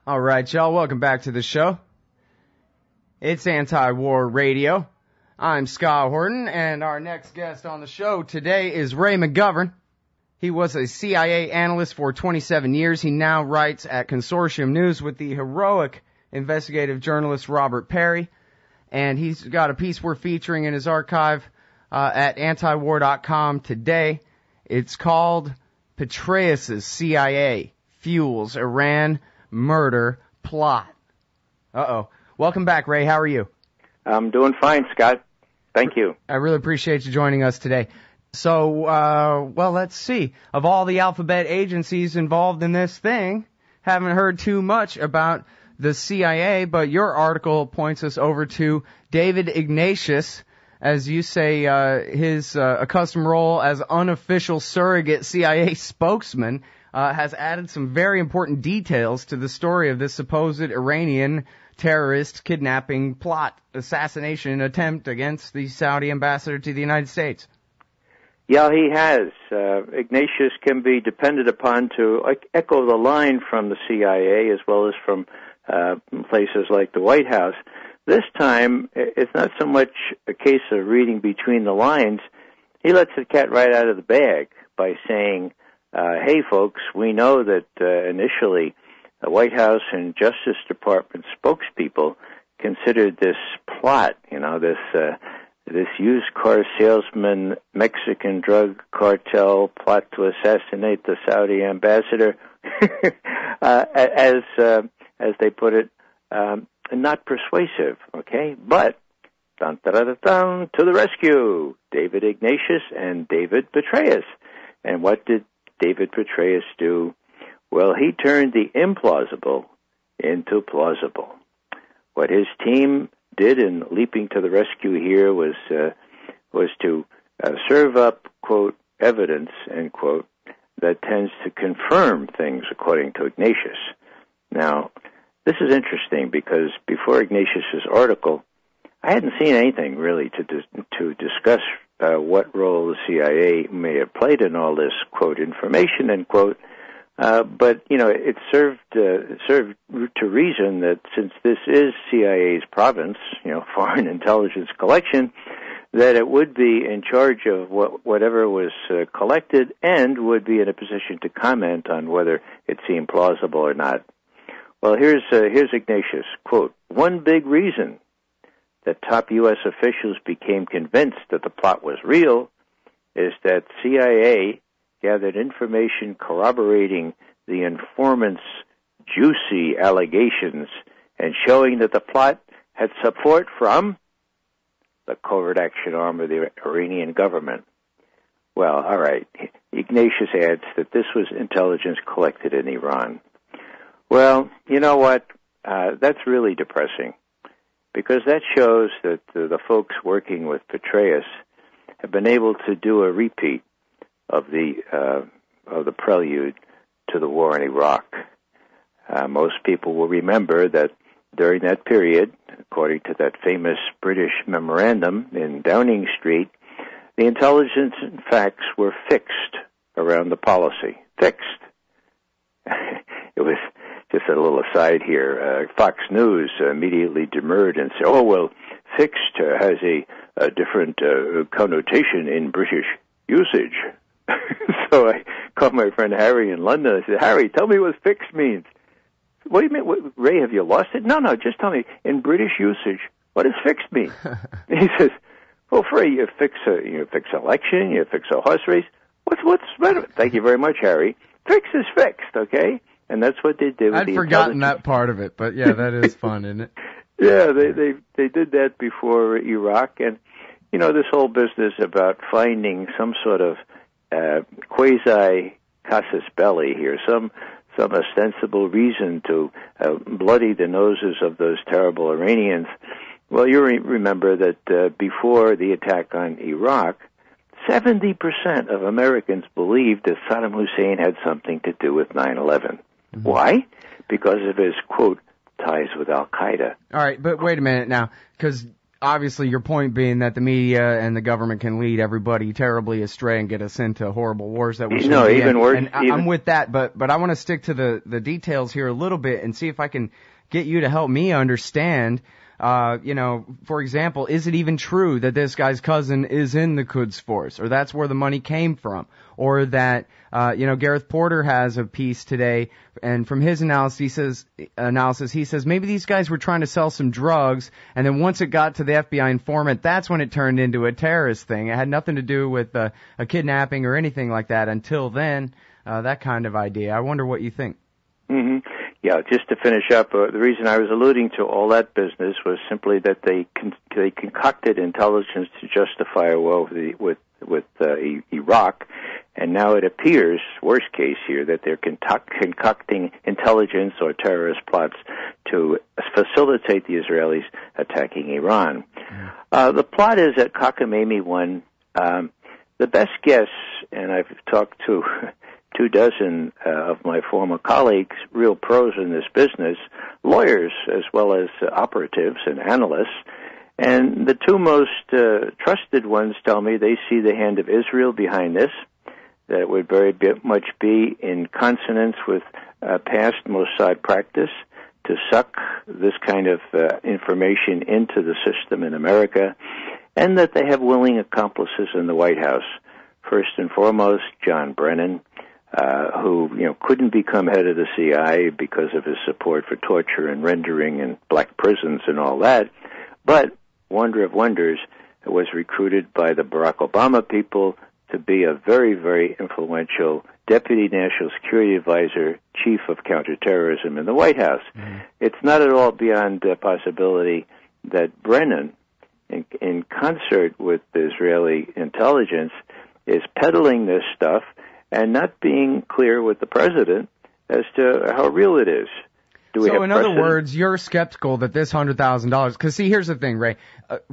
All right, y'all, welcome back to the show. It's Anti-War Radio. I'm Scott Horton, and our next guest on the show today is Ray McGovern. He was a CIA analyst for 27 years. He now writes at Consortium News with the heroic investigative journalist Robert Perry, and he's got a piece we're featuring in his archive at antiwar.com today. It's called Petraeus' CIA Fuels Iran Murder Plot. Uh-oh. Welcome back, Ray. How are you? I'm doing fine, Scott. Thank you. I really appreciate you joining us today. So, well, let's see. Of all the alphabet agencies involved in this thing, haven't heard too much about the CIA, but your article points us over to David Ignatius, as you say, his accustomed role as unofficial surrogate CIA spokesman has added some very important details to the story of this supposed Iranian terrorist kidnapping plot, assassination attempt against the Saudi ambassador to the United States. Yeah, he has. Ignatius can be depended upon to echo the line from the CIA as well as from places like the White House. This time, it's not so much a case of reading between the lines. He lets the cat right out of the bag by saying, hey, folks, we know that initially the White House and Justice Department spokespeople considered this plot, this used car salesman, Mexican drug cartel plot to assassinate the Saudi ambassador, as they put it, not persuasive, okay? But, dun, dun, dun, dun, to the rescue, David Ignatius and David Petraeus. And what did David Petraeus do? Well, he turned the implausible into plausible. What his team did in leaping to the rescue here was to serve up, quote, evidence, end quote, that tends to confirm things, according to Ignatius. Now, this is interesting because before Ignatius's article, I hadn't seen anything really to discuss what role the CIA may have played in all this, quote, information, end quote. But it served to reason that since this is CIA's province, foreign intelligence collection, that it would be in charge of whatever was collected and would be in a position to comment on whether it seemed plausible or not. Well, here's Ignatius, quote, one big reason that top U.S. officials became convinced that the plot was real is that CIA gathered information corroborating the informant's juicy allegations and showing that the plot had support from the covert action arm of the Iranian government. Well, all right. Ignatius adds that this was intelligence collected in Iran. Well, you know what? That's really depressing because that shows that the folks working with Petraeus have been able to do a repeat of the prelude to the war in Iraq. Most people will remember that during that period, according to that famous British memorandum in Downing Street, the intelligence and facts were fixed around the policy. Fixed. It was just a little aside here. Fox News immediately demurred and said, oh, well, fixed has a different connotation in British usage. So I called my friend Harry in London. I said, Harry, tell me what fixed means. What do you mean? Ray, have you lost it? No, just tell me. In British usage, what does fixed mean? He says, well, Frey, you fix election, you fix a horse race. What's better? Thank you very much, Harry. Fix is fixed, okay? And that's what they did with I'd forgotten that part of it, but yeah, that is fun, isn't it? Yeah, they did that before Iraq, and this whole business about finding some sort of quasi casus belli here, some ostensible reason to bloody the noses of those terrible Iranians. Well, you remember that before the attack on Iraq, 70% of Americans believed that Saddam Hussein had something to do with 9/11. Mm-hmm. Why? Because of his, quote, ties with Al-Qaeda. All right, but wait a minute now, because obviously your point being that the media and the government can lead everybody terribly astray and get us into horrible wars that we shouldn't No, be even in. worse. And I'm with that, but I want to stick to the details here a little bit and see if I can get you to help me understand. For example, is it even true that this guy's cousin is in the Quds Force, or that's where the money came from, or that, Gareth Porter has a piece today, and from his analysis, he says maybe these guys were trying to sell some drugs, and then once it got to the FBI informant, that's when it turned into a terrorist thing. It had nothing to do with a kidnapping or anything like that until then, that kind of idea. I wonder what you think. Mm-hmm. Yeah, just to finish up, the reason I was alluding to all that business was simply that they concocted intelligence to justify a war with Iraq, and now it appears, worst case here, that they're concocting intelligence or terrorist plots to facilitate the Israelis attacking Iran. The plot is that cockamamie one. The best guess, and I've talked to 24 of my former colleagues, real pros in this business, lawyers as well as operatives and analysts, and the two most trusted ones tell me they see the hand of Israel behind this, that it would very much be in consonance with past Mossad practice to suck this kind of information into the system in America, and that they have willing accomplices in the White House. First and foremost, John Brennan, who couldn't become head of the CIA because of his support for torture and rendering and black prisons and all that, but wonder of wonders, was recruited by the Barack Obama people to be a very, very influential Deputy National Security Advisor, Chief of Counterterrorism in the White House. Mm-hmm. It's not at all beyond possibility that Brennan, in concert with the Israeli intelligence, is peddling this stuff and not being clear with the president as to how real it is. So in other words, you're skeptical that this $100,000, because see, here's the thing, Ray.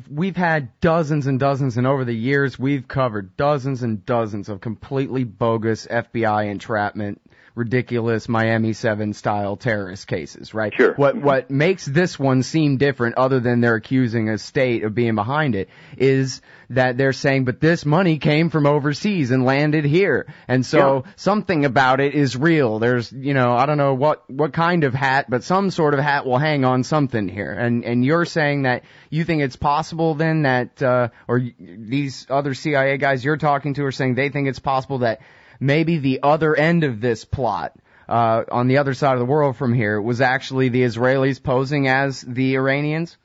We've had dozens and dozens, and over the years, we've covered dozens and dozens of completely bogus FBI entrapment, ridiculous Miami 7 style terrorist cases, right? Sure. What makes this one seem different, other than they're accusing a state of being behind it, is that they're saying, but this money came from overseas and landed here. And so something about it is real. There's, I don't know what kind of hat, but some sort of hat will hang on something here. And you're saying that you think it's possible then that, or these other CIA guys you're talking to are saying they think it's possible that maybe the other end of this plot, on the other side of the world from here, was actually the Israelis posing as the Iranians?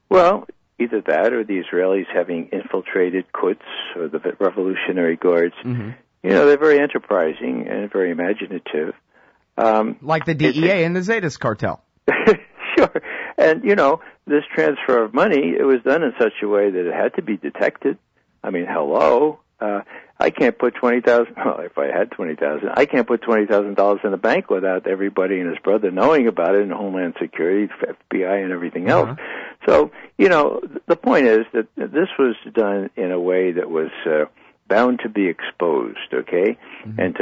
Well, either that or the Israelis having infiltrated Quds or the Revolutionary Guards. Mm-hmm. They're very enterprising and very imaginative. Like the DEA and the Zetas cartel. Sure. And, this transfer of money, it was done in such a way that it had to be detected. I mean, hello. I can't put $20,000. Well, if I had $20,000, I can't put $20,000 in the bank without everybody and his brother knowing about it, and Homeland Security, FBI, and everything else. So, the point is that this was done in a way that was bound to be exposed, okay, and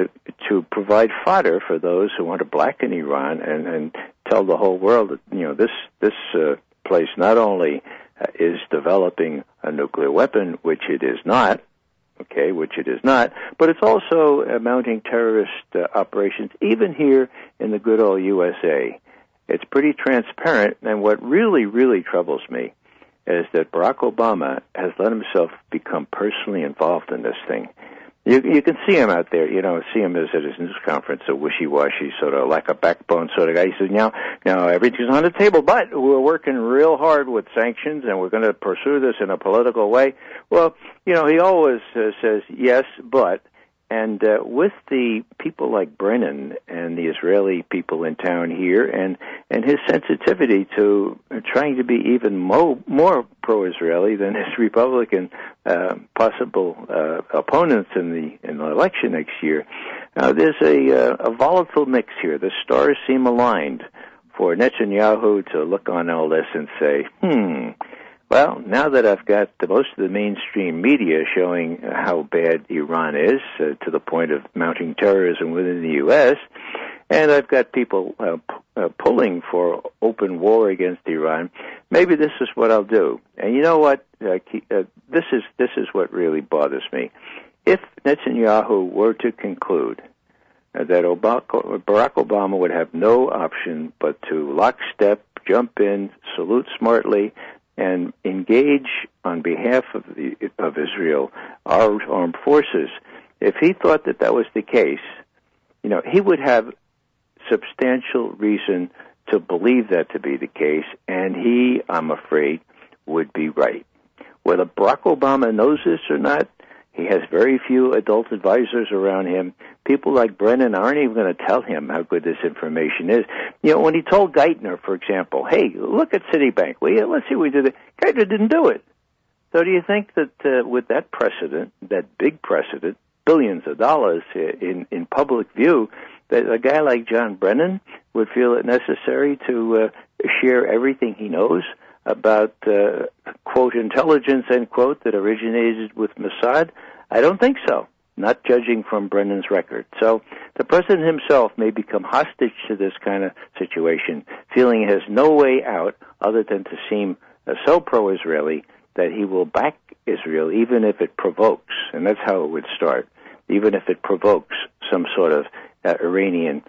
to provide fodder for those who want to blacken Iran and tell the whole world that this place not only is developing a nuclear weapon, which it is not. But it's also mounting terrorist operations, even here in the good old USA. It's pretty transparent, and what really, really troubles me is that Barack Obama has let himself become personally involved in this thing. You can see him out there, see him at his news conference, a wishy-washy sort of like a backbone sort of guy. He says, now everything's on the table, but we're working real hard with sanctions, and we're going to pursue this in a political way. Well, he always says yes, but, and with the people like Brennan and the Israeli people in town here, and his sensitivity to trying to be even more pro-Israeli than his Republican possible opponents in the election next year, there's a volatile mix here. The stars seem aligned for Netanyahu to look on all this and say, well, now that I've got most of the mainstream media showing how bad Iran is, to the point of mounting terrorism within the U.S., and I've got people pulling for open war against Iran, maybe this is what I'll do. And you know what? This is what really bothers me. If Netanyahu were to conclude that Barack Obama would have no option but to lockstep, jump in, salute smartly, and engage on behalf of Israel, our armed forces, if he thought that that was the case, he would have substantial reason to believe that to be the case, and he, I'm afraid, would be right. Whether Barack Obama knows this or not, he has very few adult advisors around him. People like Brennan aren't even going to tell him how good this information is. When he told Geithner, for example, hey, look at Citibank, let's see what we did it. Geithner didn't do it. So do you think that with that precedent, that big precedent, billions of dollars in public view, that a guy like John Brennan would feel it necessary to share everything he knows about, quote, intelligence, end quote, that originated with Mossad? I don't think so, not judging from Brennan's record. So the president himself may become hostage to this kind of situation, feeling he has no way out other than to seem so pro-Israeli that he will back Israel even if it provokes, and that's how it would start, even if it provokes some sort of Iranian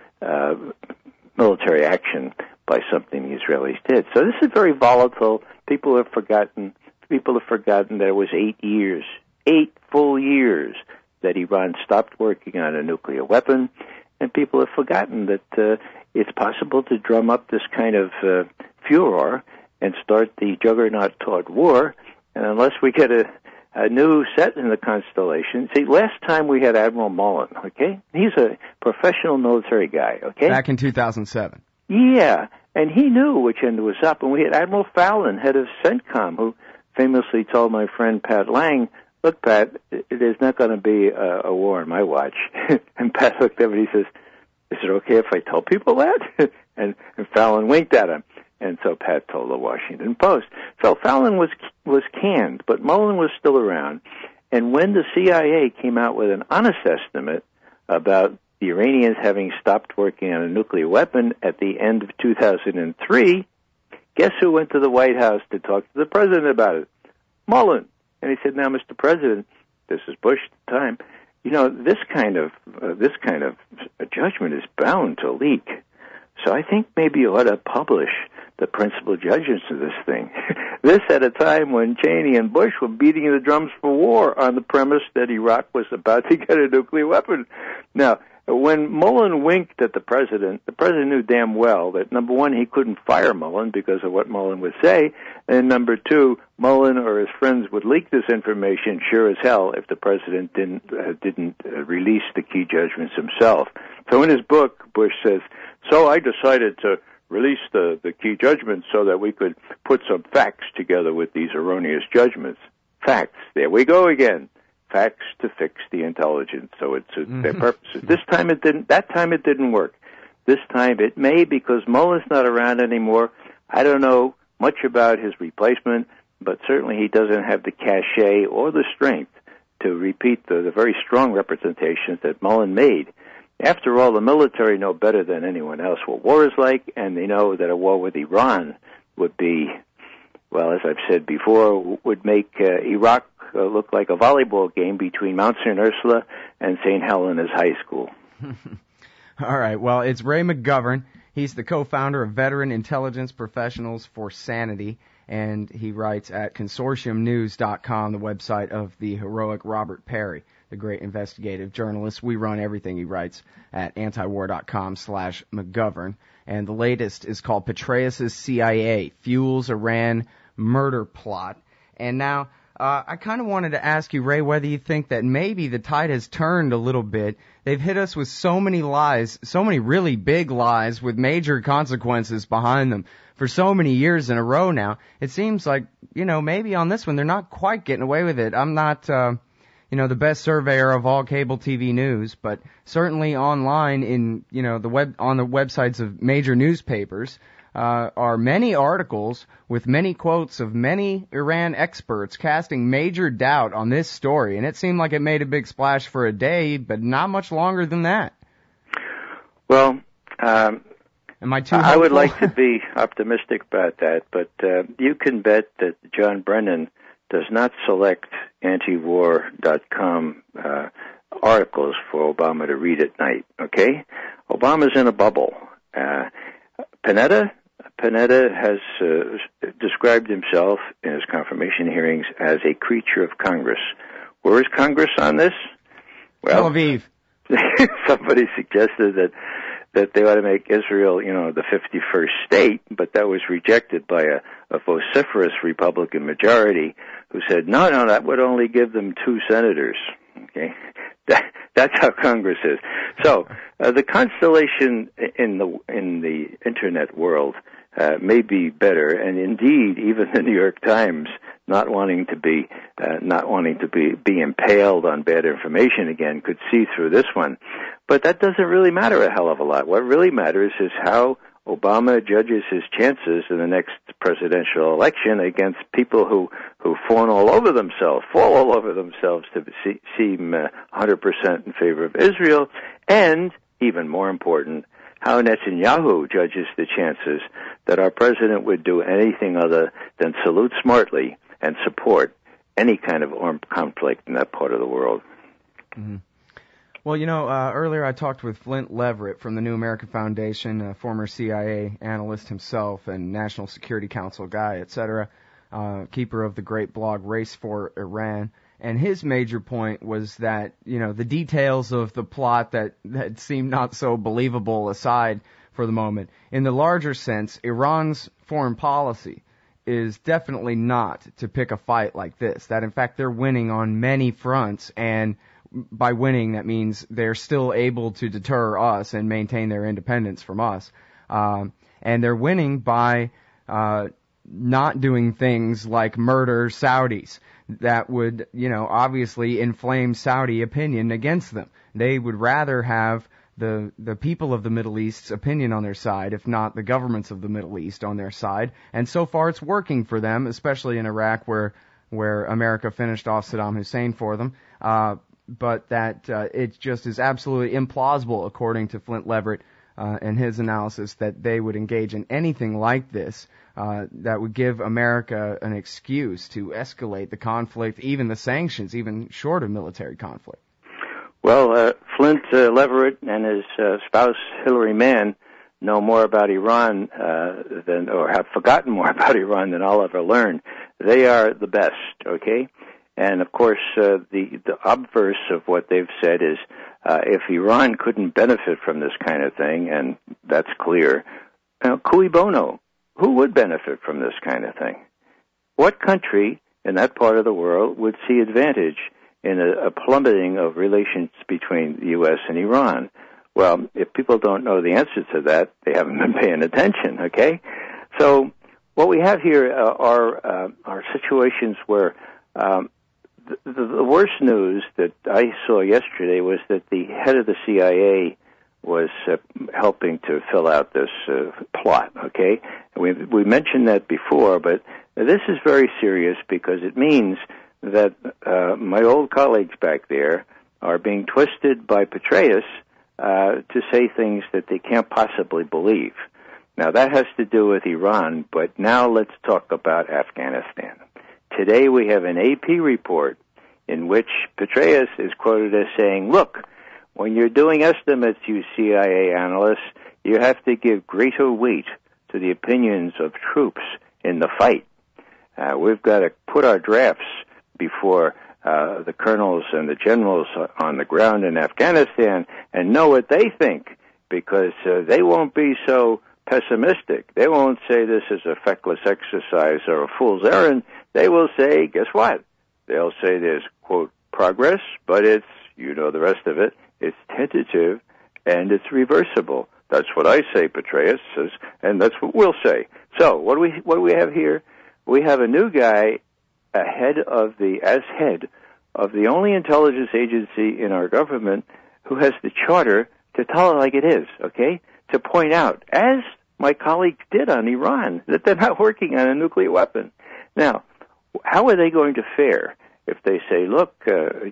military action by something the Israelis did. So this is very volatile. People have forgotten that it was 8 full years that Iran stopped working on a nuclear weapon, and people have forgotten that it's possible to drum up this kind of furor and start the juggernaut toward war, and unless we get a new set in the constellation. See, last time we had Admiral Mullen, okay? He's a professional military guy, okay? Back in 2007. Yeah, and he knew which end was up. And we had Admiral Fallon, head of CENTCOM, who famously told my friend Pat Lang, look, Pat, there's not going to be a war on my watch. And Pat looked at him and he says, is it okay if I tell people that? and Fallon winked at him. And so Pat told the Washington Post. So Fallon was canned, but Mullen was still around. And when the CIA came out with an honest estimate about the Iranians having stopped working on a nuclear weapon at the end of 2003, guess who went to the White House to talk to the president about it? Mullen. And he said, now, Mr. President, this is Bush at the time, this kind of judgment is bound to leak. So I think maybe you ought to publish the principal judgments of this thing. This at a time when Cheney and Bush were beating the drums for war on the premise that Iraq was about to get a nuclear weapon. Now, when Mullen winked at the president knew damn well that, number one, he couldn't fire Mullen because of what Mullen would say, and number two, Mullen or his friends would leak this information sure as hell if the president didn't release the key judgments himself. So in his book, Bush says, so I decided to release the key judgments so that we could put some facts together with these erroneous judgments. Facts. There we go again. Facts to fix the intelligence. So it suits their purposes. This time it didn't. That time it didn't work. This time it may, because Mullen's not around anymore. I don't know much about his replacement, but certainly he doesn't have the cachet or the strength to repeat the very strong representations that Mullen made. After all, the military know better than anyone else what war is like, and they know that a war with Iran would be, well, as I've said before, would make Iraq look like a volleyball game between Mount St. Ursula and St. Helena's High School. All right, well, it's Ray McGovern. He's the co-founder of Veteran Intelligence Professionals for Sanity, and he writes at consortiumnews.com, the website of the heroic Robert Perry, the great investigative journalist. We run everything he writes at antiwar.com/McGovern. And the latest is called Petraeus' CIA, Fuels Iran Murder Plot. And now, I kind of wanted to ask you, Ray, whether you think that maybe the tide has turned a little bit. They've hit us with so many lies, so many really big lies with major consequences behind them for so many years in a row now. It seems like, maybe on this one they're not quite getting away with it. I'm not, the best surveyor of all cable TV news, but certainly online in, on the websites of major newspapers, are many articles with many quotes of many Iran experts casting major doubt on this story. And it seemed like it made a big splash for a day, but not much longer than that. Well, Am I too I hopeful? would like to be optimistic about that, but you can bet that John Brennan does not select antiwar.com articles for Obama to read at night, okay? Obama's in a bubble. Panetta has described himself in his confirmation hearings as a creature of Congress. Where is Congress on this? Tel Aviv. Somebody suggested that they ought to make Israel, the 51st state, but that was rejected by a vociferous Republican majority who said, no, that would only give them 2 senators. Okay, that's how Congress is. So the constellation in the internet world may be better, and indeed, even the New York Times, not wanting to be impaled on bad information again, could see through this one. But that doesn't really matter a hell of a lot. What really matters is how Obama judges his chances in the next presidential election against people who fall all over themselves to seem 100% in favor of Israel, and, even more important, how Netanyahu judges the chances that our president would do anything other than salute smartly and support any kind of armed conflict in that part of the world. Mm-hmm. Well, earlier I talked with Flint Leverett from the New American Foundation, a former CIA analyst himself and National Security Council guy, etc., keeper of the great blog Race for Iran. And his major point was that, the details of the plot that seemed not so believable aside for the moment, in the larger sense, Iran's foreign policy is definitely not to pick a fight like this. That, in fact, they're winning on many fronts, and by winning, that means they're still able to deter us and maintain their independence from us. And they're winning by not doing things like murder Saudis that would, obviously inflame Saudi opinion against them. They would rather have the people of the Middle East's opinion on their side, if not the governments of the Middle East on their side. And so far it's working for them, especially in Iraq where America finished off Saddam Hussein for them. But that it just is absolutely implausible, according to Flint Leverett and his analysis, that they would engage in anything like this that would give America an excuse to escalate the conflict, even the sanctions, even short of military conflict. Well, Flint Leverett and his spouse Hillary Mann know more about Iran or have forgotten more about Iran than I'll ever learn. They are the best, okay? And, of course, the obverse of what they've said is if Iran couldn't benefit from this kind of thing, and that's clear, cui bono, who would benefit from this kind of thing? What country in that part of the world would see advantage in a plummeting of relations between the U.S. and Iran? Well, if people don't know the answer to that, they haven't been paying attention, okay? So what we have here are situations where the worst news that I saw yesterday was that the head of the CIA was helping to fill out this plot, okay? We mentioned that before, but this is very serious because it means that my old colleagues back there are being twisted by Petraeus to say things that they can't possibly believe. Now, that has to do with Iran, but now let's talk about Afghanistan. Today we have an AP report in which Petraeus is quoted as saying, look, when you're doing estimates, you CIA analysts, you have to give greater weight to the opinions of troops in the fight. We've got to put our drafts before the colonels and the generals on the ground in Afghanistan and know what they think, because they won't be so pessimistic. They won't say this is a feckless exercise or a fool's errand. They will say, guess what? They'll say there's, quote, progress, but it's, the rest of it, it's tentative and it's reversible. That's what I say, Petraeus says, and that's what we'll say. So what do we have here? We have a new guy as head of the only intelligence agency in our government who has the charter to tell it like it is, okay? To point out, as my colleagues did on Iran, that they're not working on a nuclear weapon. Now, how are they going to fare if they say, look,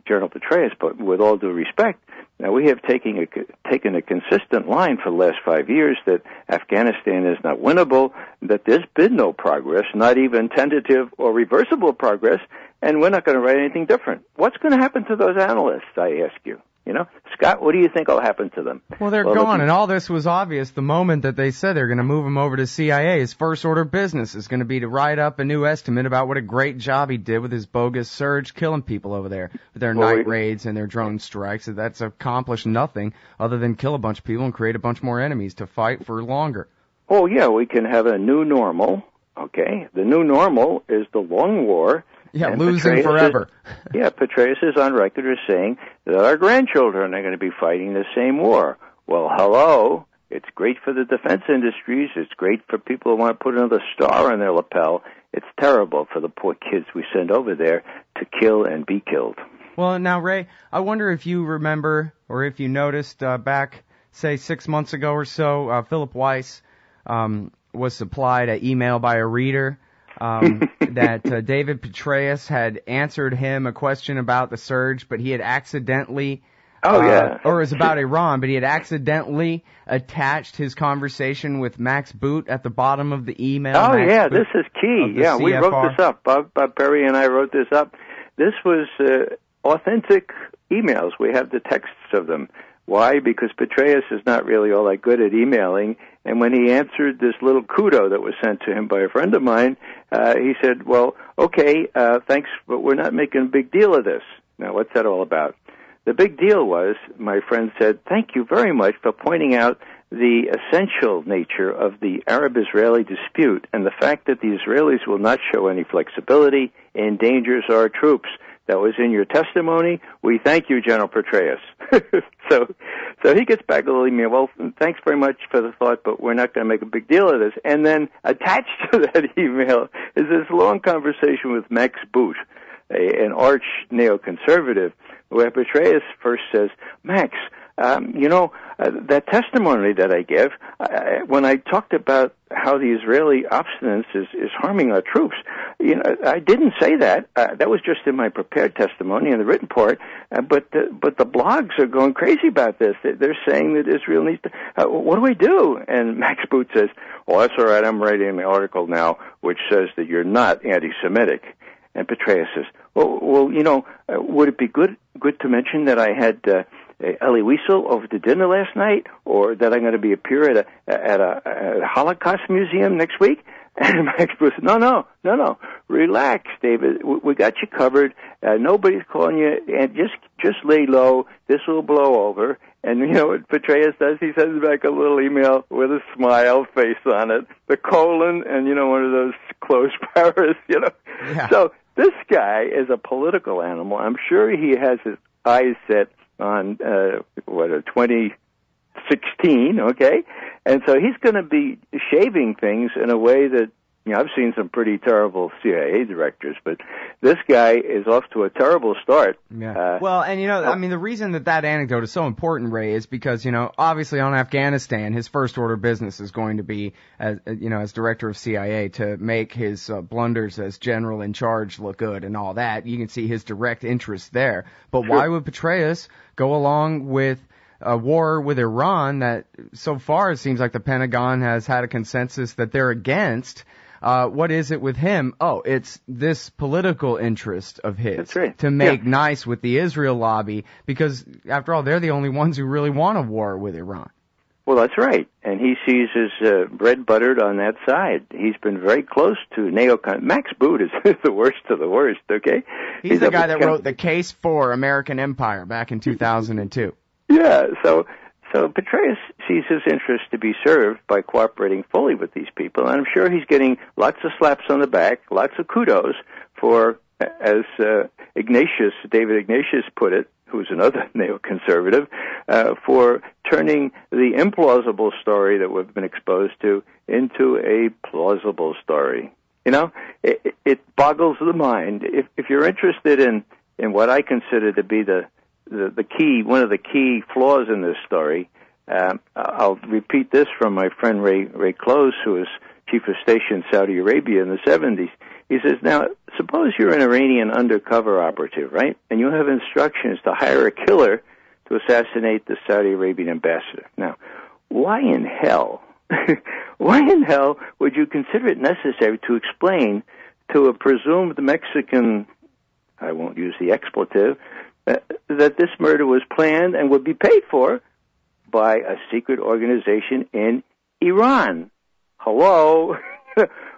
General Petraeus, but with all due respect, now we have taken a consistent line for the last 5 years that Afghanistan is not winnable, that there's been no progress, not even tentative or reversible progress, and we're not going to write anything different. What's going to happen to those analysts, I ask you? You know, Scott, what do you think will happen to them? Well, they're gone, and all this was obvious the moment that they said they're going to move him over to CIA. His first order of business is going to be to write up a new estimate about what a great job he did with his bogus surge, killing people over there with their night raids and their drone strikes. That's accomplished nothing other than kill a bunch of people and create a bunch more enemies to fight for longer. Oh, yeah, we can have a new normal, okay? The new normal is the long war. Yeah, and losing forever. Petraeus is on record as saying that our grandchildren are going to be fighting the same war. Well, hello. It's great for the defense industries. It's great for people who want to put another star on their lapel. It's terrible for the poor kids we send over there to kill and be killed. Well, now, Ray, I wonder if you remember or if you noticed back, say, 6 months ago or so, Philip Weiss was supplied an email by a reader that David Petraeus had answered him a question about the surge, but he had accidentally, or it was about Iran, but he had accidentally attached his conversation with Max Boot at the bottom of the email. Oh, yeah, this is key. Yeah, we wrote this up. Bob Perry and I wrote this up. This was authentic emails. We have the texts of them. Why? Because Petraeus is not really all that good at emailing, and when he answered this little kudo that was sent to him by a friend of mine, he said, well, okay, thanks, but we're not making a big deal of this. Now, what's that all about? The big deal was, my friend said, thank you very much for pointing out the essential nature of the Arab-Israeli dispute and the fact that the Israelis will not show any flexibility, endangers our troops. That was in your testimony. We thank you, General Petraeus. So he gets back a little email. Well, thanks very much for the thought, but we're not going to make a big deal of this. And then attached to that email is this long conversation with Max Boot, an arch neoconservative, where Petraeus first says, Max, that testimony that I give, when I talked about how the Israeli obstinance is harming our troops, I didn't say that. That was just in my prepared testimony in the written part. But the blogs are going crazy about this. They're saying that Israel needs to. What do I do? And Max Boot says, "Oh, that's all right. I'm writing an article now which says that you're not anti-Semitic." And Petraeus says, "Well, would it be good to mention that I had Elie Wiesel over to dinner last night, or that I'm going to appear at a Holocaust museum next week?" And Max Boot said, No, relax, David. We got you covered. Nobody's calling you, and just lay low. This will blow over. And you know what Petraeus does? He sends back a little email with a smile face on it, the colon, and one of those closed paras. Yeah. So this guy is a political animal. I'm sure he has his eyes set on 2016, okay? And so he's going to be shaving things in a way that, I've seen some pretty terrible CIA directors, but this guy is off to a terrible start. Yeah. The reason that anecdote is so important, Ray, is because, obviously on Afghanistan, his first order of business is going to be, as director of CIA, to make his blunders as general in charge look good and all that. You can see his direct interest there. But why would Petraeus go along with a war with Iran that so far it seems like the Pentagon has had a consensus that they're against? What is it with him? Oh, it's this political interest of his. That's right. To make nice with the Israel lobby, because after all, they're the only ones who really want a war with Iran. Well, that's right. And he sees his bread buttered on that side. He's been very close to neocon. Max Boot is the worst of the worst, okay? He's the guy that wrote The Case for American Empire back in 2002. Yeah, so Petraeus sees his interest to be served by cooperating fully with these people, and I'm sure he's getting lots of slaps on the back, lots of kudos for, as David Ignatius put it, who's another neoconservative, for turning the implausible story that we've been exposed to into a plausible story. It boggles the mind. If you're interested in what I consider to be one of the key flaws in this story, I'll repeat this from my friend Ray Close, who is chief of stationed Saudi Arabia in the 70s. He says, now, suppose you're an Iranian undercover operative, right? And you have instructions to hire a killer to assassinate the Saudi Arabian ambassador. Now, why in hell would you consider it necessary to explain to a presumed Mexican, I won't use the expletive, that this murder was planned and would be paid for by a secret organization in Iran? Hello?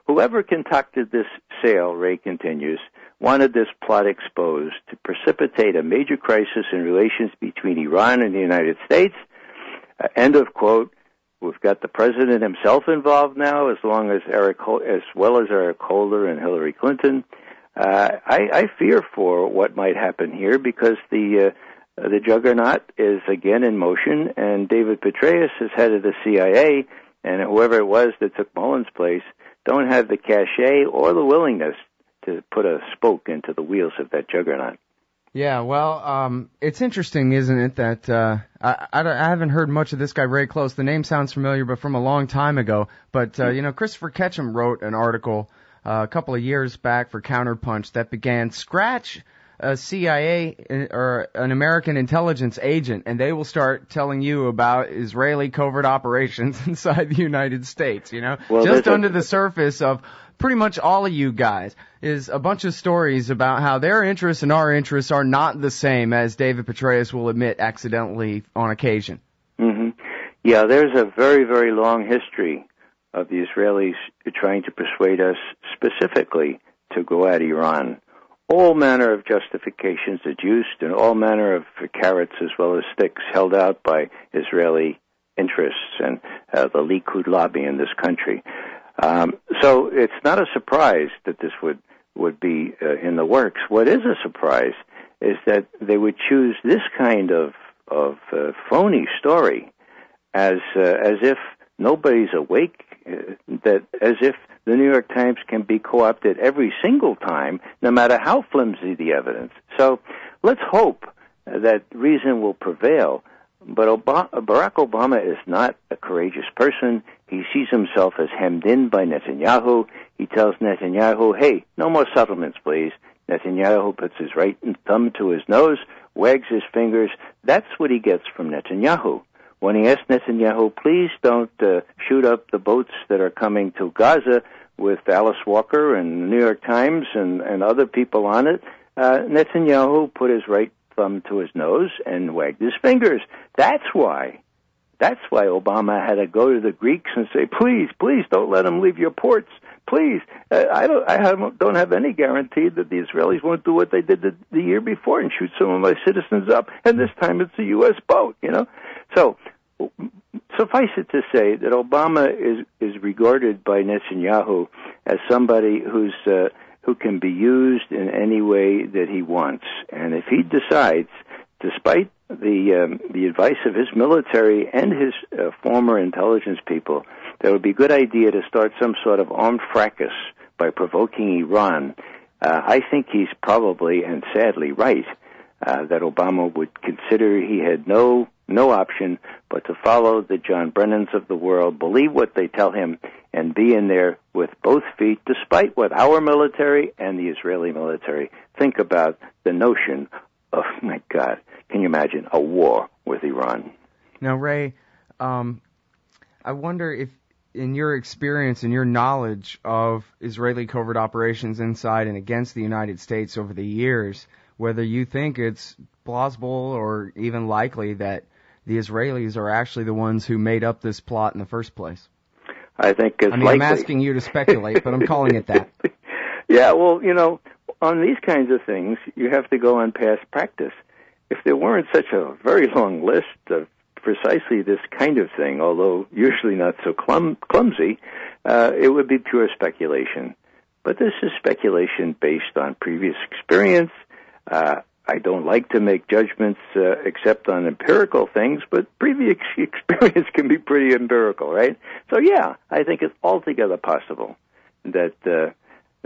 Whoever concocted this sale, Ray continues, wanted this plot exposed to precipitate a major crisis in relations between Iran and the United States. End of quote. We've got the president himself involved now, as well as Eric Holder and Hillary Clinton. I fear for what might happen here because the juggernaut is again in motion, and David Petraeus is head of the CIA, and whoever it was that took Mullen's place don't have the cachet or the willingness to put a spoke into the wheels of that juggernaut. Yeah, well, it's interesting, isn't it, that I haven't heard much of this guy Ray Close. The name sounds familiar, but from a long time ago. But, Christopher Ketchum wrote an article a couple of years back for Counterpunch that began, scratch a CIA or an American intelligence agent, and they will start telling you about Israeli covert operations inside the United States, Well, just under the surface of pretty much all of you guys is a bunch of stories about how their interests and our interests are not the same, as David Petraeus will admit accidentally on occasion. Mm-hmm. Yeah, there's a very, very long history of the Israelis trying to persuade us specifically to go at Iran. All manner of justifications adduced and all manner of carrots as well as sticks held out by Israeli interests and the Likud lobby in this country. So it's not a surprise that this would be in the works. What is a surprise is that they would choose this kind of phony story as if nobody's awake, that as if the New York Times can be co-opted every single time, no matter how flimsy the evidence. So let's hope that reason will prevail. But Barack Obama is not a courageous person. He sees himself as hemmed in by Netanyahu. He tells Netanyahu, hey, no more settlements, please. Netanyahu puts his right thumb to his nose, wags his fingers. That's what he gets from Netanyahu. When he asked Netanyahu, please don't shoot up the boats that are coming to Gaza with Alice Walker and the New York Times and other people on it, Netanyahu put his right thumb to his nose and wagged his fingers. That's why Obama had to go to the Greeks and say, please don't let them leave your ports. Please, I don't have any guarantee that the Israelis won't do what they did the year before and shoot some of my citizens up. And this time it's a U.S. boat, So suffice it to say that Obama is regarded by Netanyahu as somebody who can be used in any way that he wants. And if he decides, despite the advice of his military and his former intelligence people, that it would be a good idea to start some sort of armed fracas by provoking Iran, I think he's probably and sadly right that Obama would consider he had no option but to follow the John Brennans of the world, believe what they tell him, and be in there with both feet, despite what our military and the Israeli military think about the notion of, my God, can you imagine a war with Iran? Now, Ray, I wonder if, in your experience and your knowledge of Israeli covert operations inside and against the United States over the years, whether you think it's plausible or even likely that the Israelis are actually the ones who made up this plot in the first place. I think it's likely. I'm asking you to speculate, but I'm calling it that. Yeah, well, on these kinds of things, you have to go on past practice. If there weren't such a very long list of precisely this kind of thing, although usually not so clumsy, it would be pure speculation. But this is speculation based on previous experience. I don't like to make judgments except on empirical things, but previous experience can be pretty empirical, right? So yeah, I think it's altogether possible that the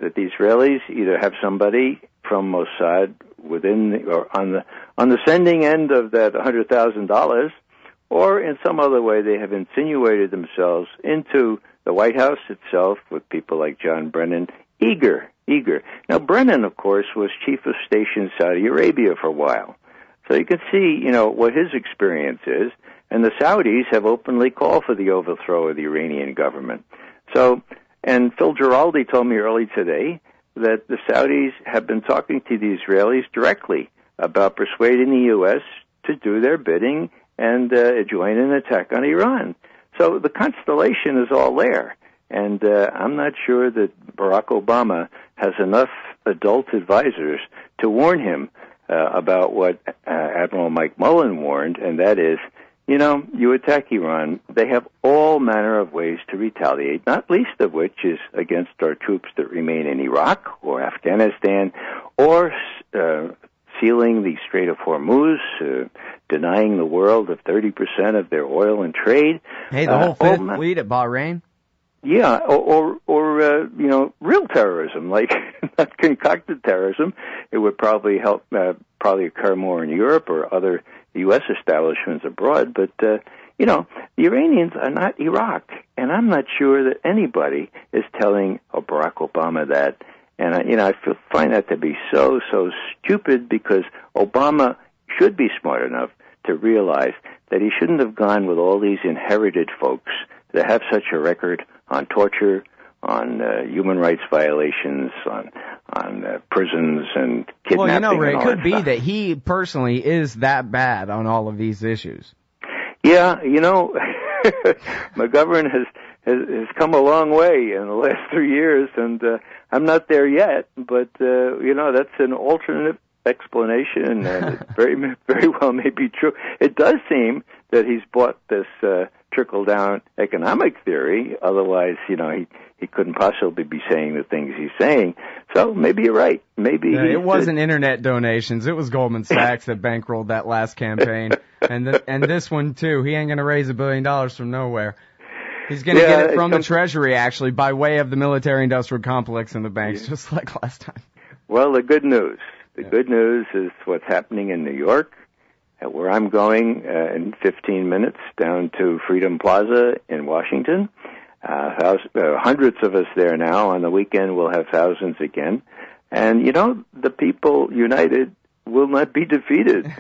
Israelis either have somebody from Mossad or on the sending end of that $100,000, or in some other way they have insinuated themselves into the White House itself, with people like John Brennan, eager. Now, Brennan, of course, was chief of station in Saudi Arabia for a while. So you can see, what his experience is. And the Saudis have openly called for the overthrow of the Iranian government. So, and Phil Giraldi told me early today that the Saudis have been talking to the Israelis directly about persuading the U.S. to do their bidding and join an attack on Iran. So the constellation is all there. And I'm not sure that Barack Obama has enough adult advisors to warn him about what Admiral Mike Mullen warned, and that is, you attack Iran, they have all manner of ways to retaliate, not least of which is against our troops that remain in Iraq or Afghanistan, or sealing the Strait of Hormuz, denying the world of 30% of their oil and trade. Hey, the whole fifth fleet at Bahrain? Yeah, or real terrorism, like not concocted terrorism. It would probably help, probably occur more in Europe or other U.S. establishments abroad. But, the Iranians are not Iraq. And I'm not sure that anybody is telling Barack Obama that. And, I find that to be so stupid, because Obama should be smart enough to realize that he shouldn't have gone with all these inherited folks that have such a record on torture, on human rights violations, on prisons and kidnapping. Well, Ray, it could be that he personally is that bad on all of these issues. Yeah, McGovern has come a long way in the last 3 years, and I'm not there yet, but that's an alternate explanation, and it very well may be true. It does seem that he's bought this trickle-down economic theory. Otherwise, he couldn't possibly be saying the things he's saying. So maybe you're right. Maybe it wasn't internet donations. It was Goldman Sachs that bankrolled that last campaign, and this one too. He ain't going to raise $1 billion from nowhere. He's going to get it from the Treasury, actually, by way of the military-industrial complex and the banks, just like last time. Well, the good news. The good news is what's happening in New York, where I'm going in 15 minutes down to Freedom Plaza in Washington. Hundreds of us there now. On the weekend, we'll have thousands again. And, the people united will not be defeated.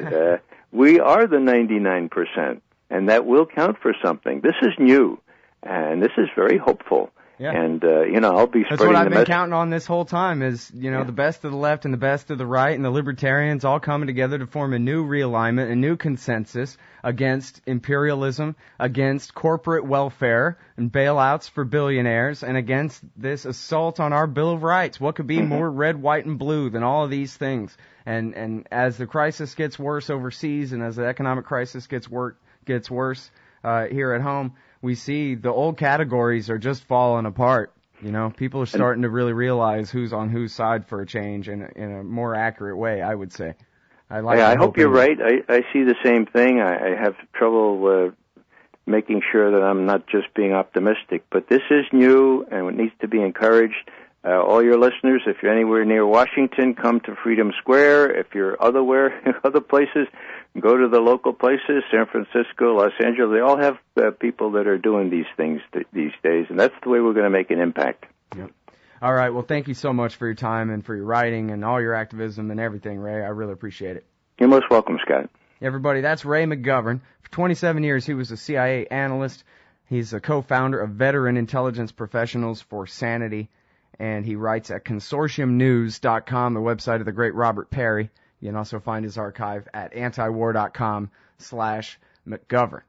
We are the 99%, and that will count for something. This is new, and this is very hopeful. Yeah. And, I'll be spreading the message. That's what I've been counting on this whole time is, the best of the left and the best of the right and the libertarians all coming together to form a new realignment, a new consensus against imperialism, against corporate welfare and bailouts for billionaires, and against this assault on our Bill of Rights. What could be more red, white, and blue than all of these things? And as the crisis gets worse overseas and as the economic crisis gets worse here at home, we see the old categories are just falling apart. People are starting to really realize who's on whose side for a change in a more accurate way, I would say. I hope you're right. I see the same thing. I have trouble making sure that I'm not just being optimistic. But this is new, and it needs to be encouraged. All your listeners, if you're anywhere near Washington, come to Freedom Square. If you're other places, go to the local places, San Francisco, Los Angeles. They all have people that are doing these things these days, and that's the way we're going to make an impact. Yep. All right. Well, thank you so much for your time and for your writing and all your activism and everything, Ray. I really appreciate it. You're most welcome, Scott. Everybody, that's Ray McGovern. For 27 years, he was a CIA analyst. He's a co-founder of Veteran Intelligence Professionals for Sanity, and he writes at consortiumnews.com, the website of the great Robert Perry. You can also find his archive at antiwar.com/McGovern.